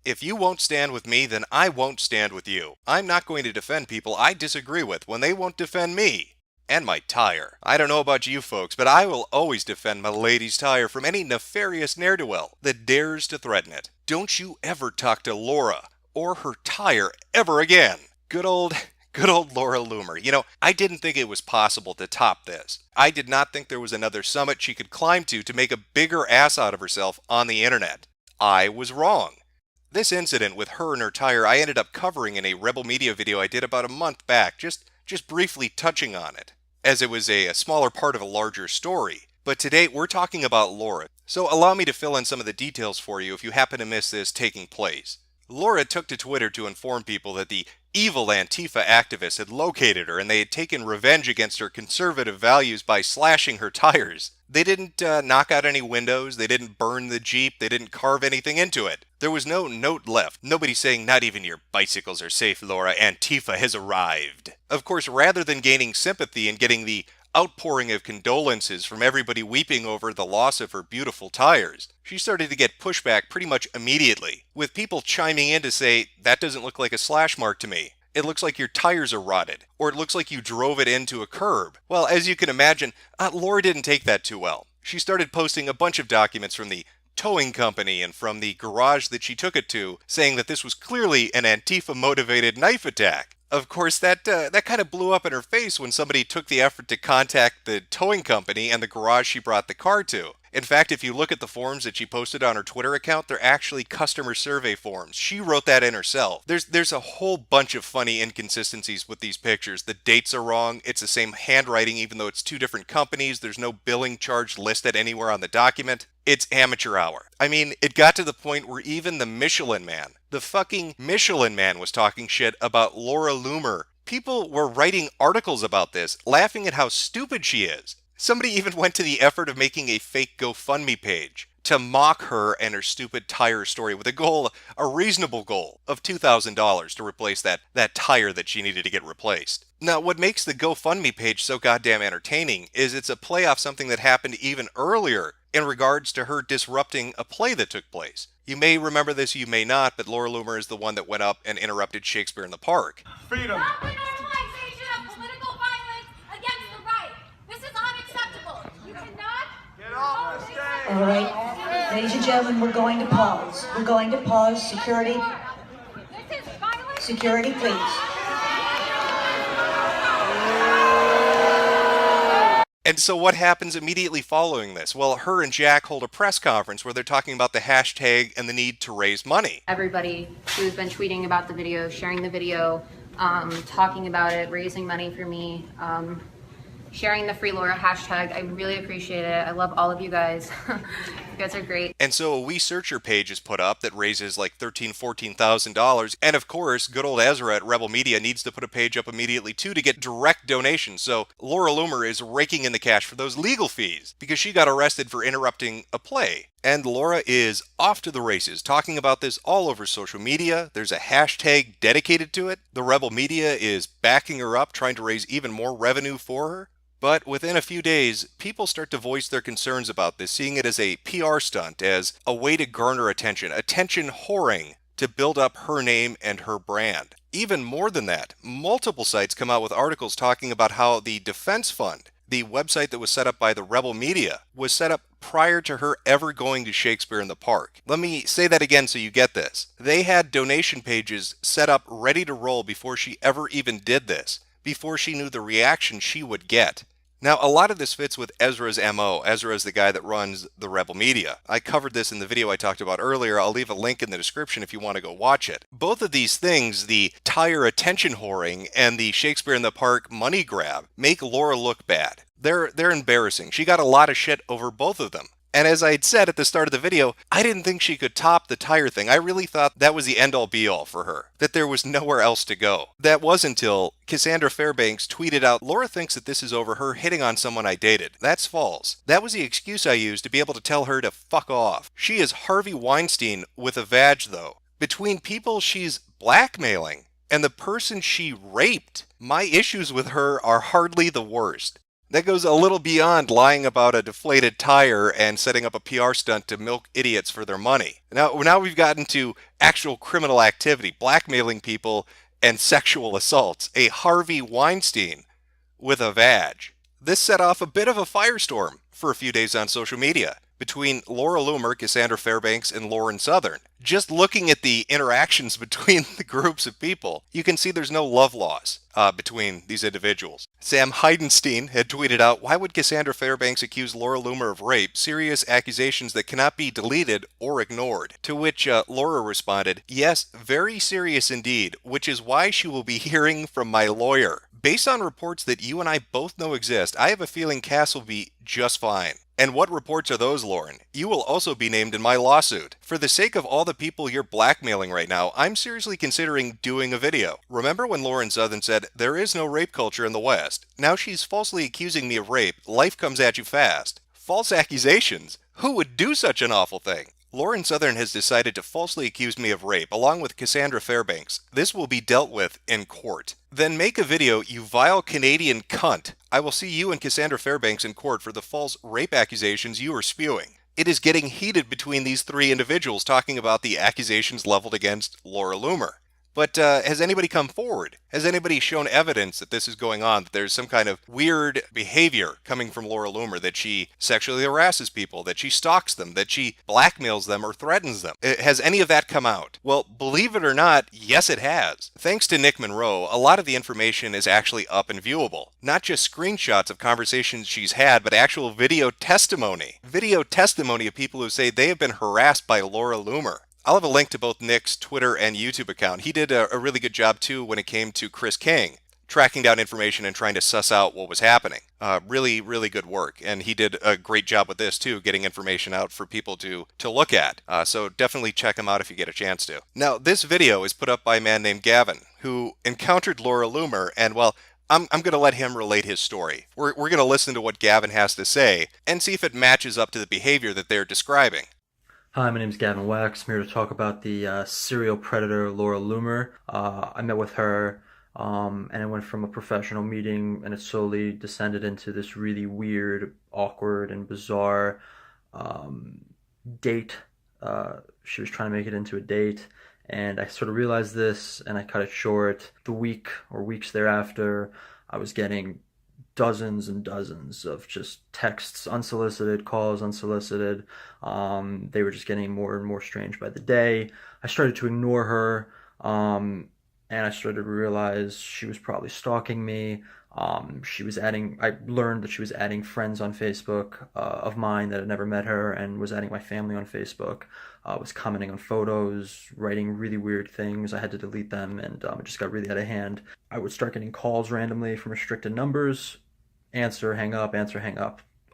If you won't stand with me, then I won't stand with you. I'm not going to defend people I disagree with when they won't defend me. And my tire. I don't know about you folks, but I will always defend my lady's tire from any nefarious ne'er-do-well that dares to threaten it. Don't you ever talk to Laura or her tire ever again. Good old Laura Loomer. I didn't think it was possible to top this. I did not think there was another summit she could climb to make a bigger ass out of herself on the internet. I was wrong. This incident with her and her tire I ended up covering in a Rebel Media video I did about a month back, just briefly touching on it, as it was a smaller part of a larger story. But today we're talking about Laura, so allow me to fill in some of the details for you if you happen to miss this taking place. Laura took to Twitter to inform people that the evil Antifa activists had located her and they had taken revenge against her conservative values by slashing her tires. They didn't knock out any windows, they didn't burn the Jeep, they didn't carve anything into it. There was no note left, nobody saying, "Not even your bicycles are safe, Laura, Antifa has arrived." Of course, rather than gaining sympathy and getting the outpouring of condolences from everybody weeping over the loss of her beautiful tires, she started to get pushback pretty much immediately, with people chiming in to say, "That doesn't look like a slash mark to me. It looks like your tires are rotted," or "It looks like you drove it into a curb." Well, as you can imagine, Laura didn't take that too well. She started posting a bunch of documents from the towing company and from the garage that she took it to, saying that this was clearly an Antifa-motivated knife attack. Of course, that kind of blew up in her face when somebody took the effort to contact the towing company and the garage she brought the car to. In fact, if you look at the forms that she posted on her Twitter account, they're actually customer survey forms. She wrote that in herself. There's a whole bunch of funny inconsistencies with these pictures. The dates are wrong. It's the same handwriting even though it's two different companies. There's no billing charge listed anywhere on the document. It's amateur hour. I mean, it got to the point where even the Michelin Man, the fucking Michelin Man, was talking shit about Laura Loomer. People were writing articles about this, laughing at how stupid she is. Somebody even went to the effort of making a fake GoFundMe page to mock her and her stupid tire story with a reasonable goal of $2,000 to replace that tire that she needed to get replaced. Now, what makes the GoFundMe page so goddamn entertaining is it's a play off something that happened even earlier in regards to her disrupting a play that took place. You may remember this, you may not, but Laura Loomer is the one that went up and interrupted Shakespeare in the Park. Freedom. Stop the normalization of political violence against the right. This is unacceptable. You cannot get off the stage. All right, ladies and gentlemen, we're going to pause. We're going to pause. Security. This is violence. Security, please. And so what happens immediately following this? Well, her and Jack hold a press conference where they're talking about the hashtag and the need to raise money. Everybody who's been tweeting about the video, sharing the video, talking about it, raising money for me, sharing the Free Laura hashtag, I really appreciate it. I love all of you guys. You guys are great. And so a We Searcher page is put up that raises like $14,000. And of course, good old Ezra at Rebel Media needs to put a page up immediately too to get direct donations. So Laura Loomer is raking in the cash for those legal fees because she got arrested for interrupting a play. And Laura is off to the races, talking about this all over social media. There's a hashtag dedicated to it. The Rebel Media is backing her up, trying to raise even more revenue for her. But within a few days, people start to voice their concerns about this, seeing it as a PR stunt, as a way to garner attention whoring to build up her name and her brand. Even more than that, multiple sites come out with articles talking about how the Defense Fund, the website that was set up by the Rebel Media, was set up prior to her ever going to Shakespeare in the Park. Let me say that again so you get this. They had donation pages set up ready to roll before she ever even did this, before she knew the reaction she would get. Now, a lot of this fits with Ezra's MO. Ezra is the guy that runs the Rebel Media. I covered this in the video I talked about earlier. I'll leave a link in the description if you want to go watch it. Both of these things, the tire attention whoring and the Shakespeare in the Park money grab, make Laura look bad. They're embarrassing. She got a lot of shit over both of them. And as I had said at the start of the video, I didn't think she could top the tire thing. I really thought that was the end-all be-all for her, that there was nowhere else to go. That was until Cassandra Fairbanks tweeted out, "Laura thinks that this is over her hitting on someone I dated. That's false. That was the excuse I used to be able to tell her to fuck off. She is Harvey Weinstein with a vag, though. Between people she's blackmailing and the person she raped, my issues with her are hardly the worst." That goes a little beyond lying about a deflated tire and setting up a PR stunt to milk idiots for their money. Now we've gotten to actual criminal activity, blackmailing people, and sexual assaults. A Harvey Weinstein with a vag. This set off a bit of a firestorm for a few days on social media between Laura Loomer, Cassandra Fairbanks, and Lauren Southern. Just looking at the interactions between the groups of people, you can see there's no love lost between these individuals. Sam Heidenstein had tweeted out, "Why would Cassandra Fairbanks accuse Laura Loomer of rape? Serious accusations that cannot be deleted or ignored." To which Laura responded, "Yes, very serious indeed, which is why she will be hearing from my lawyer. Based on reports that you and I both know exist, I have a feeling Cass will be just fine." And what reports are those, Lauren? You will also be named in my lawsuit. For the sake of all the people you're blackmailing right now, I'm seriously considering doing a video. Remember when Lauren Southern said, "There is no rape culture in the West"? Now she's falsely accusing me of rape. Life comes at you fast. False accusations? Who would do such an awful thing? Lauren Southern has decided to falsely accuse me of rape, along with Cassandra Fairbanks. This will be dealt with in court. Then make a video, you vile Canadian cunt. I will see you and Cassandra Fairbanks in court for the false rape accusations you are spewing. It is getting heated between these three individuals talking about the accusations leveled against Laura Loomer. But has anybody come forward? Has anybody shown evidence that this is going on, that there's some kind of weird behavior coming from Laura Loomer, that she sexually harasses people, that she stalks them, that she blackmails them or threatens them? Has any of that come out? Well, believe it or not, yes it has. Thanks to Nick Monroe, a lot of the information is actually up and viewable. Not just screenshots of conversations she's had, but actual video testimony. Video testimony of people who say they have been harassed by Laura Loomer. I'll have a link to both Nick's Twitter and YouTube account. He did a really good job, too, when it came to Chris King, tracking down information and trying to suss out what was happening. Really, really good work. And he did a great job with this, too, getting information out for people to look at. So definitely check him out if you get a chance to. Now, this video is put up by a man named Gavin, who encountered Laura Loomer, and, well, I'm going to let him relate his story. We're going to listen to what Gavin has to say and see if it matches up to the behavior that they're describing. Hi, my name is Gavin Wax. I'm here to talk about the serial predator Laura Loomer. I met with her and it went from a professional meeting and it slowly descended into this really weird, awkward, and bizarre date. She was trying to make it into a date, and I sort of realized this and I cut it short. The week or weeks thereafter, I was getting dozens and dozens of just texts, unsolicited, calls, unsolicited. They were just getting more and more strange by the day. I started to ignore her, and I started to realize she was probably stalking me. I learned that she was adding friends on Facebook of mine that had never met her, and was adding my family on Facebook, was commenting on photos, writing really weird things. I had to delete them, and it just got really out of hand. I would start getting calls randomly from restricted numbers. Answer, hang up,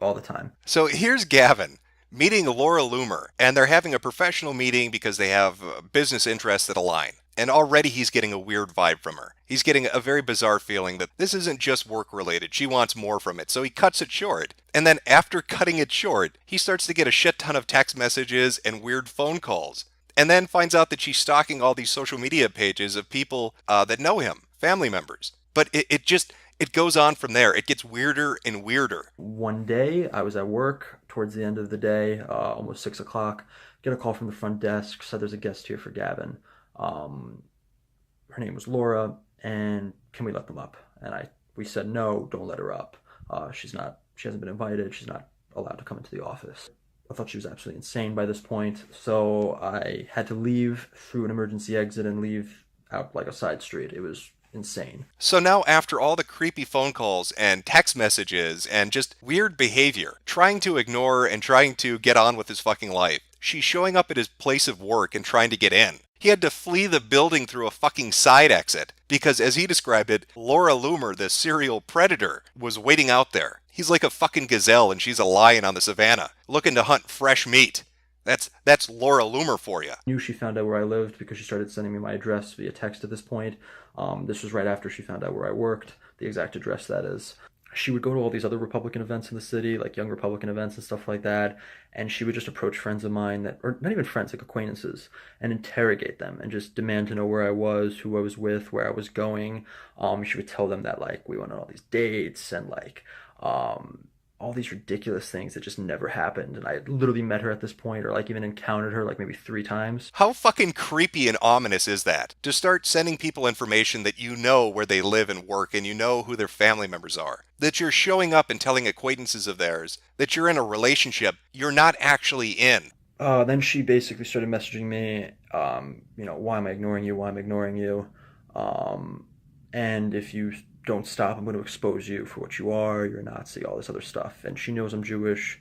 all the time. So here's Gavin meeting Laura Loomer, and they're having a professional meeting because they have business interests that align. And already he's getting a weird vibe from her. He's getting a very bizarre feeling that this isn't just work related. She wants more from it. So he cuts it short. And then after cutting it short, he starts to get a shit ton of text messages and weird phone calls. And then finds out that she's stalking all these social media pages of people that know him, family members. But it goes on from there. It gets weirder and weirder. One day, I was at work towards the end of the day, almost 6 o'clock. Get a call from the front desk, said there's a guest here for Gavin. Her name was Laura, and can we let them up? And we said, no, don't let her up. She hasn't been invited. She's not allowed to come into the office. I thought she was absolutely insane by this point. So I had to leave through an emergency exit and leave out like a side street. It was insane. So now, after all the creepy phone calls and text messages and just weird behavior, trying to ignore and trying to get on with his fucking life, she's showing up at his place of work and trying to get in. He had to flee the building through a fucking side exit because, as he described it, Laura Loomer, the serial predator, was waiting out there. He's like a fucking gazelle and she's a lion on the savannah, looking to hunt fresh meat. That's Laura Loomer for you. Knew she found out where I lived because she started sending me my address via text at this point. This was right after she found out where I worked, the exact address that is. She would go to all these other Republican events in the city, like young Republican events and stuff like that, and she would just approach friends of mine or not even friends, like acquaintances, and interrogate them and just demand to know where I was, who I was with, where I was going. She would tell them that, like, we went on all these dates and, like, all these ridiculous things that just never happened. And I literally met her at this point, or like even encountered her like maybe 3 times. How fucking creepy and ominous is that? To start sending people information that you know where they live and work and you know who their family members are. That you're showing up and telling acquaintances of theirs that you're in a relationship you're not actually in. Then she basically started messaging me, why am I ignoring you? Why am I ignoring you? And if you don't stop, I'm going to expose you for what you are. You're a Nazi, all this other stuff. And she knows I'm Jewish.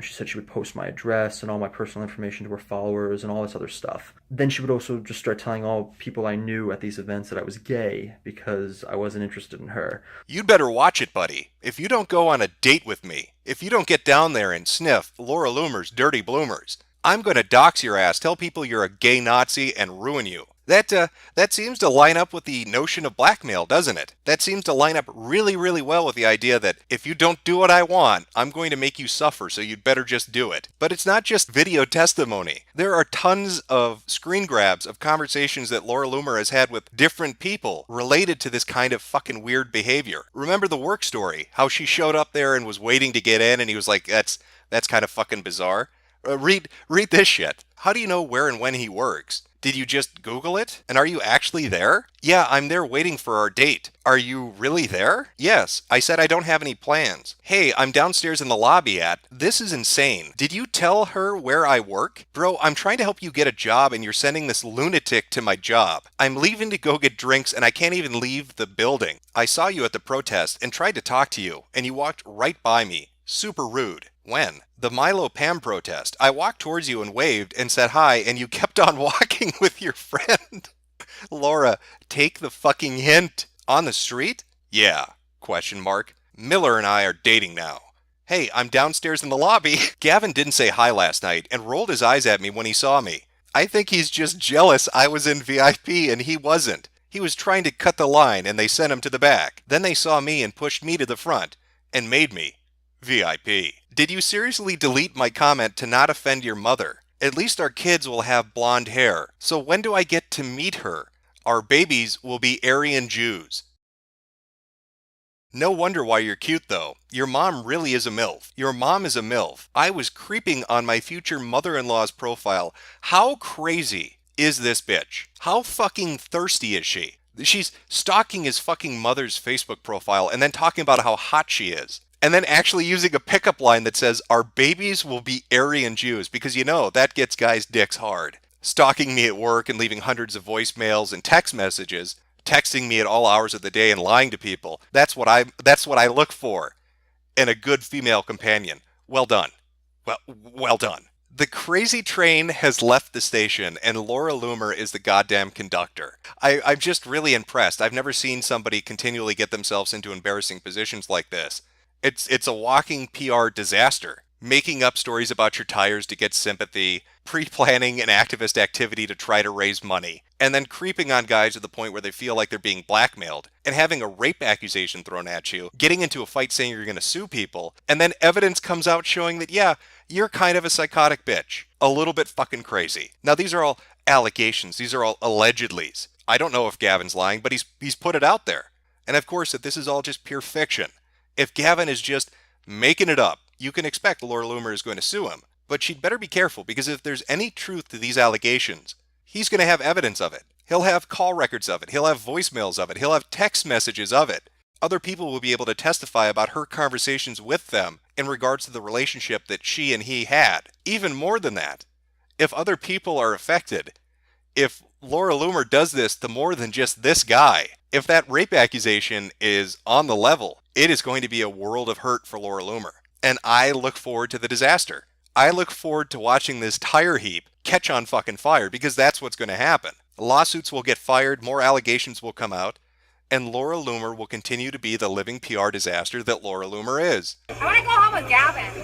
She said she would post my address and all my personal information to her followers and all this other stuff. Then she would also just start telling all people I knew at these events that I was gay because I wasn't interested in her. You'd better watch it, buddy. If you don't go on a date with me, if you don't get down there and sniff Laura Loomer's dirty bloomers, I'm going to dox your ass, tell people you're a gay Nazi, and ruin you. That seems to line up with the notion of blackmail, doesn't it? That seems to line up really, really well with the idea that if you don't do what I want, I'm going to make you suffer, so you'd better just do it. But it's not just video testimony. There are tons of screen grabs of conversations that Laura Loomer has had with different people related to this kind of fucking weird behavior. Remember the work story? How she showed up there and was waiting to get in, and he was like, that's kind of fucking bizarre. Read this shit. How do you know where and when he works? Did you just Google it? And are you actually there? Yeah, I'm there waiting for our date. Are you really there? Yes, I said I don't have any plans. Hey, I'm downstairs in the lobby at... This is insane. Did you tell her where I work? Bro, I'm trying to help you get a job and you're sending this lunatic to my job. I'm leaving to go get drinks and I can't even leave the building. I saw you at the protest and tried to talk to you, and you walked right by me. Super rude. When? The Milo Pam protest. I walked towards you and waved and said hi, and you kept on walking with your friend. Laura, take the fucking hint. On the street? Yeah. Question mark. Miller and I are dating now. Hey, I'm downstairs in the lobby. Gavin didn't say hi last night and rolled his eyes at me when he saw me. I think he's just jealous I was in VIP and he wasn't. He was trying to cut the line and they sent him to the back. Then they saw me and pushed me to the front and made me VIP. Did you seriously delete my comment to not offend your mother? At least our kids will have blonde hair. So when do I get to meet her? Our babies will be Aryan Jews. No wonder why you're cute though. Your mom really is a MILF. Your mom is a MILF. I was creeping on my future mother-in-law's profile. How crazy is this bitch? How fucking thirsty is she? She's stalking his fucking mother's Facebook profile and then talking about how hot she is. And then actually using a pickup line that says, our babies will be Aryan Jews, because you know, that gets guys' dicks hard. Stalking me at work and leaving hundreds of voicemails and text messages, texting me at all hours of the day and lying to people. That's what I look for in a good female companion. Well done. Well done. The crazy train has left the station and Laura Loomer is the goddamn conductor. I'm just really impressed. I've never seen somebody continually get themselves into embarrassing positions like this. It's a walking PR disaster. Making up stories about your tires to get sympathy, pre-planning an activist activity to try to raise money, and then creeping on guys to the point where they feel like they're being blackmailed, and having a rape accusation thrown at you, getting into a fight saying you're going to sue people, and then evidence comes out showing that, yeah, you're kind of a psychotic bitch. A little bit fucking crazy. Now, these are all allegations. These are all allegedlys. I don't know if Gavin's lying, but he's put it out there. And of course, that this is all just pure fiction. If Gavin is just making it up, you can expect Laura Loomer is going to sue him. But she'd better be careful, because if there's any truth to these allegations, he's going to have evidence of it. He'll have call records of it. He'll have voicemails of it. He'll have text messages of it. Other people will be able to testify about her conversations with them in regards to the relationship that she and he had. Even more than that, if other people are affected, if Laura Loomer does this to more than just this guy, if that rape accusation is on the level, it is going to be a world of hurt for Laura Loomer. And I look forward to the disaster. I look forward to watching this tire heap catch on fucking fire, because that's what's going to happen. Lawsuits will get fired, more allegations will come out, and Laura Loomer will continue to be the living PR disaster that Laura Loomer is. I want to go home with Gavin.